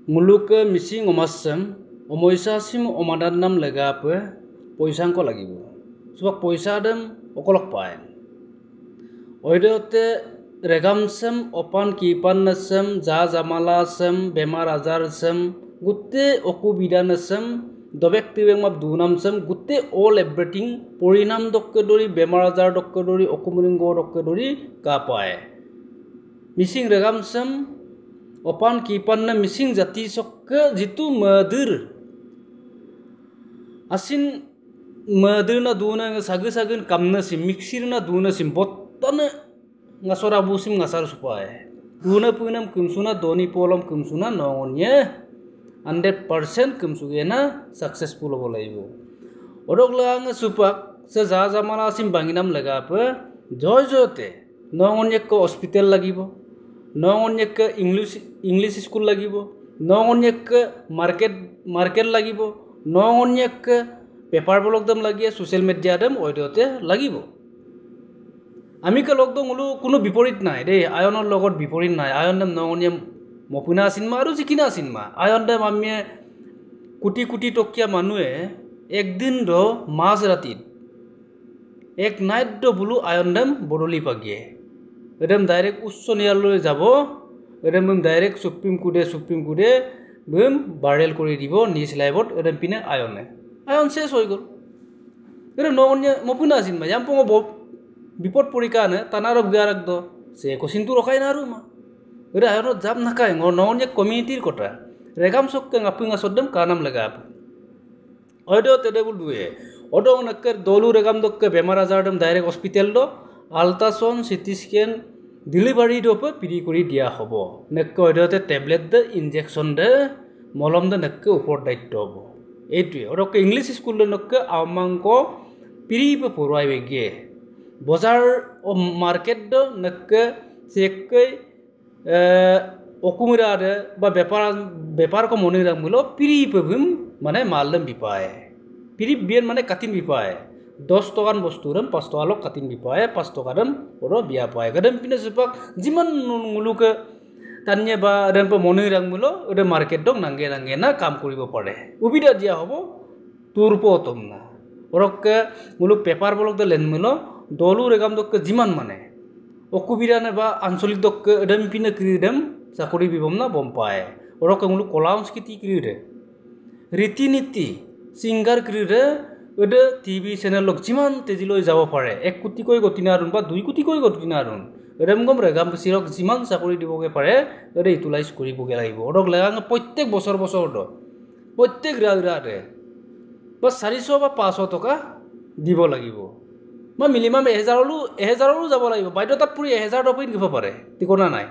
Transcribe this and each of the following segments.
Muluk missing omasem omoisa sim omadan nam lega pe poisang ko lagi bu. Sebab poisa dem okolok paen. Oidote regam sem opan kipan nasem ja jamala sem bemar azar sem gutte oku bidan sem dobek tiweng map dunam sem gutte all everything porinam dokke dori bemar azar dokke dori okumuringo dokke dori ka pae. Missing regam sem opan kipan na missing jati sokke jitu madir asin madir na duna sagu kamna sim mixir na duna sim bottana ngasora busim ngasar supae duna punam kumsuna doni polam kumsuna nongonnya 100% kumsugena successful bolaibo odok lang supak se jaja mala sim banginam lega pe jojote nongonnya ko hospital lagibo nongonnya ke English school lagibo nongonnya ke market lagibo nongonnya ke paper blog dam lagiye social media dam oidote lagibo ami ke log dong ulu kuno biporit nai de ayonor logot biporit nai ayon dam nongonnya mopuna sinma aru sikina sinma ayon dam amye kuti tokia manue ekdin do maz ratit ek night do bulu ayon dam bodoli pagie Edem direct usso niyallo jabo edem direct supreme kude bum barrel kori dibo nis laibot edem pine ayon ses hoi gol edem nongonnya mopuna sinma yampong bipot porikane tanarab garak do se ko sintu rokai naru ma ere ayon jam nakai nongonnya community kota regam sokke ngapinga sodem kanam legap odo tede bul duwe odo nakker dolu regam dokke bemar azar dem direct hospital do ultrasound CT scan delivery do pe piri kori dia hobo nekko odote tablet de injection de molom de nekke upor daitto hobo etui odoke English school de nekke amangko piri pe porwai bege bazar o market do nekke sekke okumira de ba bepar ko monira mulo piri pe bum mane maldem bipae piri bien mane katin bipae 10 tokan bosturam 5 tokalok katin bipae 5 tokadam oro bia pae kadam pine sepak jiman ngulu ke tanya ba dan pe monirang mulo ode market dong nangge na kam koribo pare ubida dia hobo turpo tomna orok ke ngulu paper bolok de len mulo dolu regam dok ke jiman mane okubira ne ba ansolik dok ke edam pine kridam sakori bibomna bompae orok ke ngulu kolauns kiti kride riti niti singar kride Udah TV channel log jiman tejiloi jabo pare 1 koটি koi gotinarun ba 2 koটি koi gotinarun remgom regam sirok jiman sakori diboge pare ore itulais koriboge laibo orok lagang প্রত্যেক বছর do প্রত্যেক রাউরাতে বা 400 বা 500 টাকা দিব লাগিব বা minimum 1000 লো যাব লাগিব বাইদতা পুরি 1000 টপিন গিব পারে ঠিকনা নাই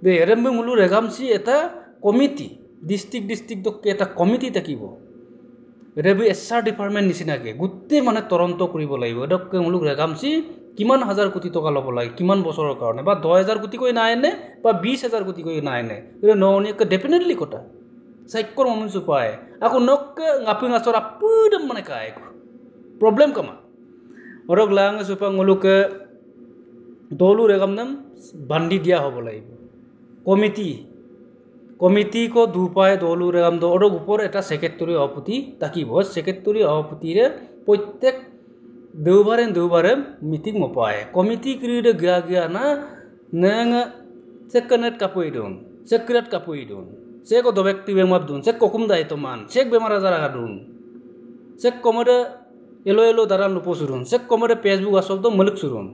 দে rembe mulu regam si eta committee district dokke eta committee থাকিব Rebi SR department nisinake gutte mane toronto koribo laibo edokke muluk regamsi kiman 1000 কোটি toka lobo lagi kiman bosorer karone ba 10000 কোটি koi na ene ba 20000 কোটি koi na ene ere noni ke definitely kota saikor momen supae aku nokke ngapi ngasora pudem mane kae problem kama orok lang supa nguluk ke dolu regamnam bandi dia hobo laibo Komiti ko dupae dolu regam do orok upor eta secretary opati takibo secretary opati re প্রত্যেক দেওবারে meeting mopae komiti kride gya na nang secret kapoi don se ko dobek tiweng map dun se kokum dai to man sek bemar azar adun sek komode elo daran lupo surun sek komode facebook asok do mulik surun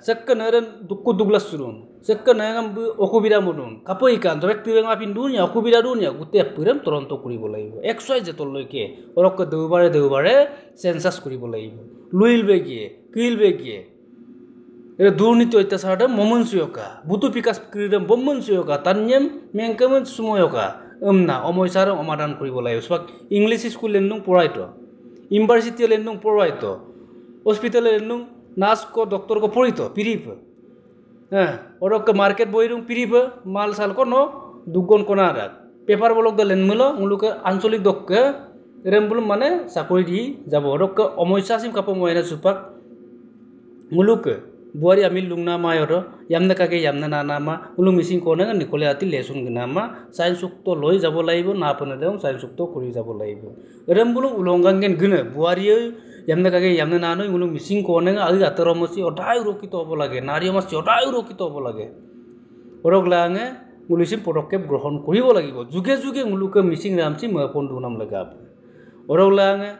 sek neren dukku duglas surun sekka nangam okubira modun kapoi kan dobek tiweng apin dunya okubira dunya gutte puram toronto koribo laibo 100 jetol loike orok deubare census koribo laibo luilbe gie ere durniti oitasarda momon suyoka butu pikas kridam bommon suyoka tanyem mengkamen sumoyoka amna omoisara omadan koribo laibo sebab english school lendung poraito university lendung poraito hospital lendung nas ko doktor ko porito pirip orok ke market boirung piriba mal sal kono dugon konarak paper bolok da len mulo nguluke ansolik dokke rembulum mane sakoi di jabo orok ke omoisa sim kapo moina supak nguluke buari amil lungna ma yoro yamna kage yamna na nama ulung missing kone ngan nikole ati lesun gnama sain sukto loi jabo laibo na pone deum sain sukto kuri jabo laibo erem bulung ulongang gen gune buari yamna kage yamna na no ulung missing kone nga agi ataro mosi odai urokito obo lage nariyo mas odai urokito obo lage orok lange ngulisim porokkep grohon koribo lagibo juge juge nguluke missing ramchi mapon dunam lagab orok lange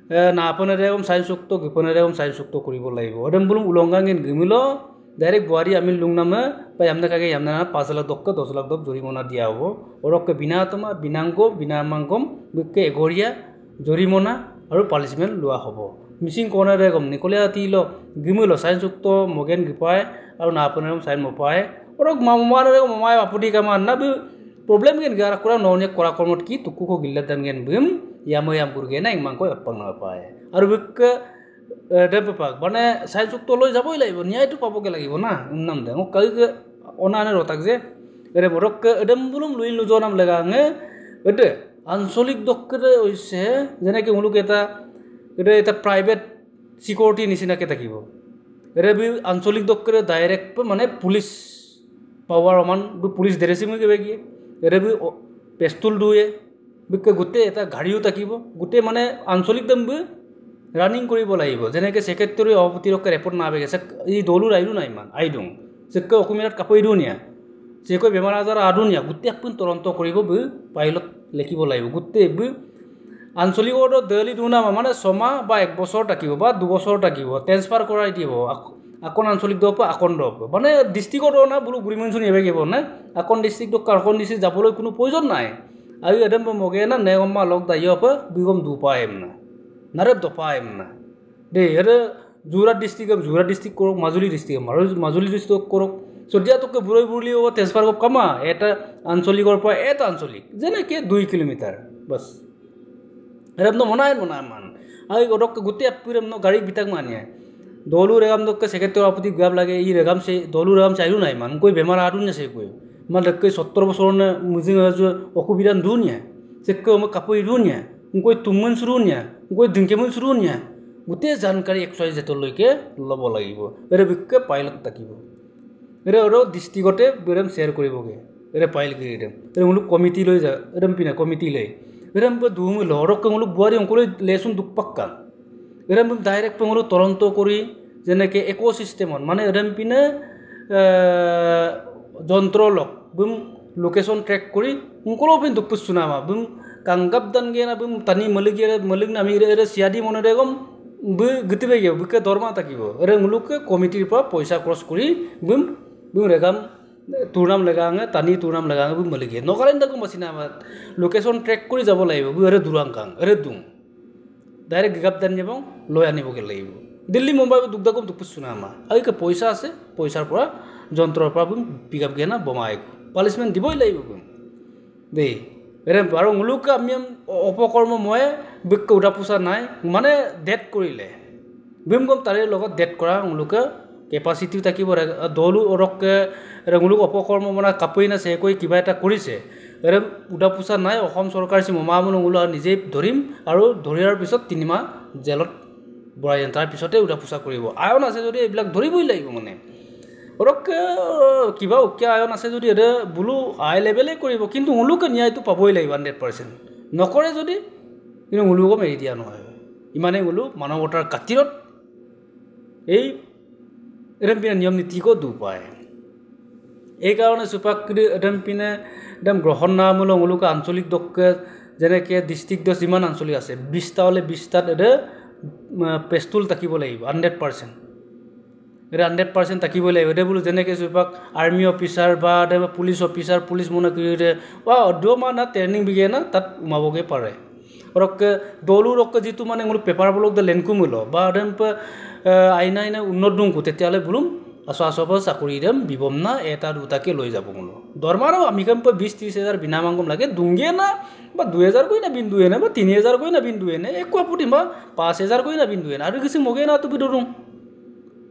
na apone regom sain sukto gipone regom sain sukto koribo laibo erem bulung ulongang gen gimilo direct buari amil lungnama pa yamna kage yamna na 5 lakh dokka 10 lakh dok jorimona dia hobo orokke binatoma binango binamangkom bikke egoria jorimona aru punishment lua hobo missing corner regom nikole atilo gimilo sain sukto mogen gipai aru na apone regom sain mopai orok mamar regom mamai apudi kaman na problem gen gara kura none kora kormot ki tukku ko gilladan gen bim yam kurge na ingmang ko appang na pae aru bikke depepak bane sain sukto loi jaboi laibo nyai tu paboge lagibo na unnam de ok kai ke onane rotak je ere borok ke edem bulum luin lujonam lagange ede ansolik dokkere oise jene ke muluk eta private security nisina ke takibo ere bi ansolik dokkere direct mane police power man bu police deresi mu ke begi ere bi pistol duye bikke gutte eta ghariu takibo gutte mane ansolik dem bu running koribo laibo jeneke secretary opati rokke report na bege sek ei dolur airu nai man aidung sekka okumirat kapoi dunia seko bemar azar adunia gutte apun toronto koribo bu pilot lekibo laibo gutte bu আঞ্চলিক ওটো দেলি দুনা মানে সমা বা 1 বছর টাকিব বা 2 বছর টাকিব transfer করাই দিব আকন আঞ্চলিক দপ আকন দপ মানে ডিস্ট্ৰিক্টৰ না বুলু গুৰিমনছুন এবে গেব না আকন ডিস্ট্ৰিক্ট কাৰখন ডিস্ট্ৰিক্ট যাবলৈ কোনো প্ৰয়োজন নাই আৰু এদম মগে না নেগম্মা লগ দাইয়প বিগম দু পাইম না নারে দপাইম না দে এরে জুরাট ডিস্ট্রিক্ট কৰক মাজুলী ডিস্ট্ৰিক্ট মাজুলী ডিস্ট্ৰিক্ট কৰক সদিয়া তোকে বুৰৈ বুৰলি ও ট্ৰান্সফাৰ কপ কামা এটা আঞ্চলিকৰ পৰা এটা আঞ্চলিক যেনেকে 2 কিলোমিটার বাস এরম নো মনায় মান আই ওডক গুতে আপিরম নো গাড়ি বিতাক মানিয়া দলু রেগাম দক সেকেতর আপতি গাব লাগে ই রেগাম সে দলু রেগাম চাইরু নাই মান কই বেমার আডু না সে কই মান দক 70 বছর না মুজিং আজু অকুবিরান দুনিয়া সেক ম কাপই দুনিয়া কই তুমন সুরুনিয়া কই দিনকেমন সুরুনিয়া গুতে জানকারি এক্সয় যেত লইকে লব লাগিব এরে বিকে পাইলট তাকিব এরে ওর ডিস্ট্রিক্টতে বেরম শেয়ার করিবগে এরে পাইল গিরেম এরে মুলু কমিটি লই যা এরম পিনা কমিটি লই এরম দুমু লরক কংলু বুয়ারি অংকলে লেসুন দুপাক্কা এরম ডাইরেক্ট পংলু তরন্ত করি যেনেকে ইকোসিস্টেমন মানে এরম পিনে যন্ত্র লক বুম লোকেশন ট্র্যাক করি অংকলো পিন দুপুসুনামা বুম কাঙ্গাব দানগে না বুম তানি মলিক নামি এরে সিয়াদি মনে রেগম বু গতিবে গে বুকে দরমা তাকিব এরে মুলুকে কমিটির পা পয়সা ক্রস করি বুম রেগাম তুরাম লাগাঙে তানি তুরাম লাগাঙে বু মলিগে নকালেন দাকো মাসিনা লোকেশন ট্র্যাক করে যাব লাইব বু এরে দুরাংকাং এরে দুং ডাইরেক্ট গিগাপ দান যাবং লয় আনিবগে লাইব দিল্লি মুম্বাই দুগদাকো দুপুসুনা আমা আইকে পয়সা আছে পয়সার পরা যন্ত্রর পরা বু পিকআপ গেনা বোমাই পানিশমেন্ট দিবই লাইব বু দে এরে বারো মুলুকা আমিম অপকর্ম ময়ে বিক উড়া পুসা নাই মানে ডেট করিলে বিম গম তারে লগত ডেট করা মুলুকা কেপাসিটি থাকিব দলু অৰকে মুলুক অপকৰ্ম মানে কাপই না সেকৈ কিবা এটা কৰিছে এৰে উডা পোছা নাই অসম চৰকাৰ সি মমামুলু উলা নিজে ধৰিম আৰু ধৰিয়াৰ পিছত 3 মাহ জেলত বৰাই তাৰ পিছতে উডা পোছা কৰিব আয়ন আছে যদি এইবিলাক ধৰিবই লাগিব মানে অৰকে কিবা উকিয়া আয়ন আছে যদি এৰে বুলু আই লেভেলে কৰিব কিন্তু মুলুকে ন্যায়টো পাবই লাগিব 100% নকৰে যদি কিন্তু মুলুকম এৰি দিয়া নহয় ইমানে মুলু মানৱতাৰ কাতিৰত এই এরম পিনে নিয়ম নীতি কো দু পায় এই কারণে সুপাকৃতি এরম পিনে একদম গ্রহণ না মূলক মুলুক আঞ্চলিক দক্ষে যেনেকে ডিস্ট্রিক্ট দশ যিমান আঞ্চলিক আছে 20টা হলে 20টাত এরে পেস্তুল থাকিব লাগিব 100% এরে 100% থাকিব লাগিব এরে বলু যেনেকে সুপাক আর্মি অফিসার বা পুলিশ অফিসার পুলিশ মনে করে বা অডমা না ট্রেনিং বিগে না তাত উমাবগে পারে ওরকে দলু রকে যেটু মানে মুলুক পেপার বলক দে লেনকু মূল বা এরম আইনা উন্নত দুংকু তেতিয়ালে বুলুম আসব চাকরি দেম বিবম না এটা দুটাকে লৈ যাব মূল দরমারও আমি কাম 20-30 হাজার বিনামাঙ্গম লাগে দুঙ্গে না বা 2000 কই না বিন্দুয়ে না বা 3000 কই না বিন্দুয়ে না একো আপুটি বা 5000 কই না বিন্দুয়ে না আর কিছু মগে না তো বিদরুম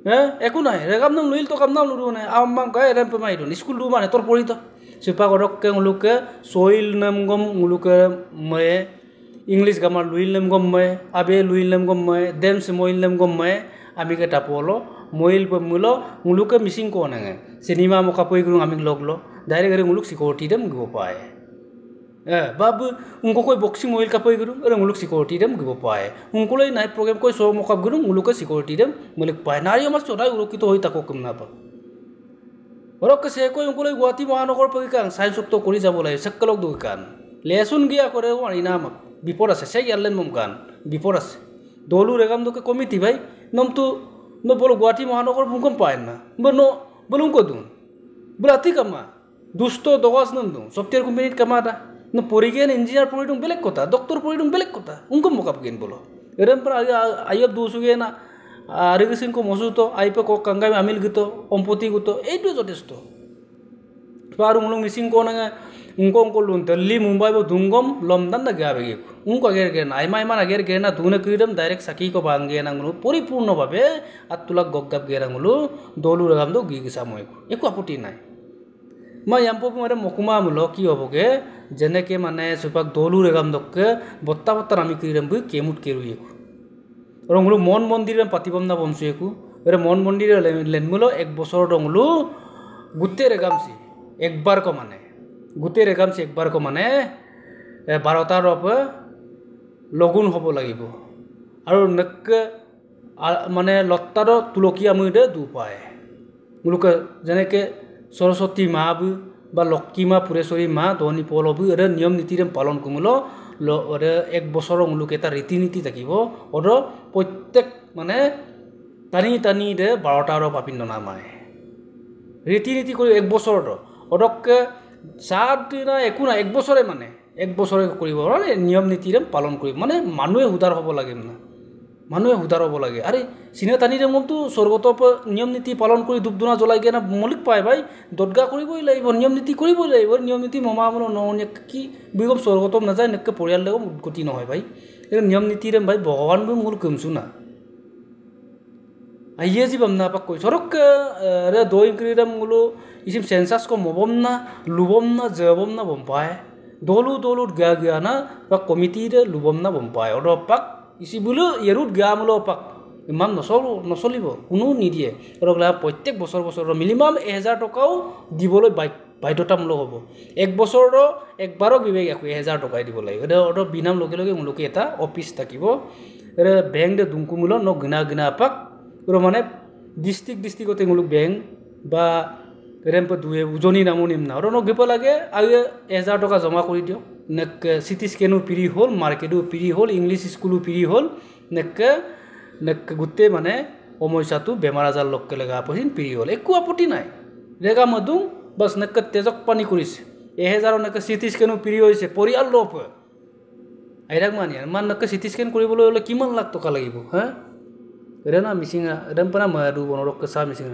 হ্যাঁ একো নাই রেগাম নাম লইল তো কাম নাম লুরু না আম্মাং গায় রেম পে মাইরু স্কুল দু মানে তোর পড়িত সুপা গরককে মুলুকে সইল নামগম মুলুকে ময়ে ইংলিশ গামার লুইল নামগম ময়ে আবে লুইল নামগম ময়ে দেম সিমইল নামগম ময়ে আমি কে টাপলো moil pemulo nguluke missing ko nange cinema mo kapoi gurung aming loglo direct ere nguluk security dem go pae babu ungko koi boxing moil kapoi gurung ere nguluk security dem go pae ungko loi nai program koi show mo kap gurung nguluke security dem mulik pae nari mas chodai uruk to hoi tako kumna pa orok ke se koi ungko loi Guwahati মহানগৰ পৰীক্ষা science to kori jabo lai sakkalok du kan lesun gia kore wani namak bipor ase sei yallen mum kan bipor ase dolu regam do ke committee bhai nom tu no bolo Guwahati মহানগৰ bungkom paen na bono bolung ko dun berarti kama dusto dogas nun dun software company kama da no porigen engineer poridung belek kota doktor poridung belek kota ungkom mokap gen bolo erem pra ayab dusuge na arigisin ko mosuto aipe ko kangai amil gito ompoti guto eitu jotesto paru mulung missing ko na ungkong ko lun Delhi Mumbai bo dungom lomdan na gabe ge ungko ger ger na aimai mana ger ger na dune kidam direct saki ko bange na ngulu poripurno bhabe atulak goggap gera ngulu dolu ragam do gi gisa moi ko eku aputi nai ma yampo mare mokuma mulo ki hoboge jeneke mane supak dolu ragam dokke botta botta ami kidam bu kemut keru eku rongulu mon mondir patibam na bomsu eku ere mon mondir lenmulo ek bosor dongulu gutte regamsi একবার কো মানে গুতে রেগামছি একবার কো মানে 12টাৰ পৰা লগুন হ'ব লাগিব আৰু নক মানে লত্তাৰ তুলকিয়া মুইদে দু পায় মুলুক যেনেকে সরস্বতী মা বা লক্ষ্মী মা পুরেশ্বরী মা ধনী পলবু এর নিয়ম নীতিৰে পালন কমুলো ওৰে এক বছৰ মুলুক এটা ৰীতি নীতি থাকিব ওৰ প্ৰত্যেক মানে টানি টানি দে 12টাৰ পাপিন নামায় ৰীতি নীতি কৰি এক বছৰ অডককে 7 দিন একো না এক বছৰে মানে এক বছৰে কৰিব মানে নিয়ম নীতিৰে পালন কৰিব মানে মানুহে হুদাৰ হ'ব লাগে না মানুহে হুদাৰ হ'ব লাগে আৰে সিনে তানিৰে মতো স্বৰ্গত নিয়ম নীতি পালন কৰি দুবদুনা জ্বলাই গেনা মলিক পায় ভাই দদগা কৰিবই লাগিব নিয়ম নীতি কৰিবই লাগিব নিয়ম নীতি মমামল ননে কি বিগম স্বৰ্গত না যায় নকে পৰিয়াল লগম গতি নহয় ভাই এই নিয়ম নীতিৰে ভাই ভগৱান বি মূল কমছু না আইয়ে জীবম না পাক কই সরক রে দই ক্রিরাম গুলো ইসিম সেন্সাস কো মবম না লুবম না জবম না বম পায় দলু দলুট গা গা না বা কমিটি রে লুবম না বম পায় অড পাক ইসি বুলো এরুট গা মুলো পাক ইমান নচলিব কোনো নিদিয়ে রগলা প্রত্যেক বছর বছর মিনিমাম 1000 টাকাও দিবলৈ বাধ্যতামূলক হ'ব এক বছৰ একবাৰক বিবেক 1000 টাকা দিব লাগিব অড বিনাম লগে লগে মুলকে এটা অফিস থাকিব রে ব্যাংক দে দুংকুমুল ন গনা গনা পাক মানে ডিস্ট্রিক্টতে মুলুক ব্যাংক বা রেম্প দুয়ে উজনি নামো নিম না ওর গিব লাগে আগে 1000 টাকা জমা করে দিও নেক সিটি স্ক্যানও পিরি হল মার্কেটও পিরি হল ইংলিশ স্কুলও পিরি হল নেক গুতে মানে সমস্যাটো বেমার আজার লক্ষ্যে লগা পহিন পিরি হল একো আপত্তি নাই রেগা মধু বাস নেক তেজক পানি করিছে 1000 নেক সিটি স্ক্যানও পিরি হইছে পরিয়াল লোপ আইরাক মানিয়া মান নেক সিটি স্ক্যান কৰিবলৈ হলে কিমান লাখ টাকা লাগিব হ্যাঁ Rena missing a rampana madu bonorok sa missing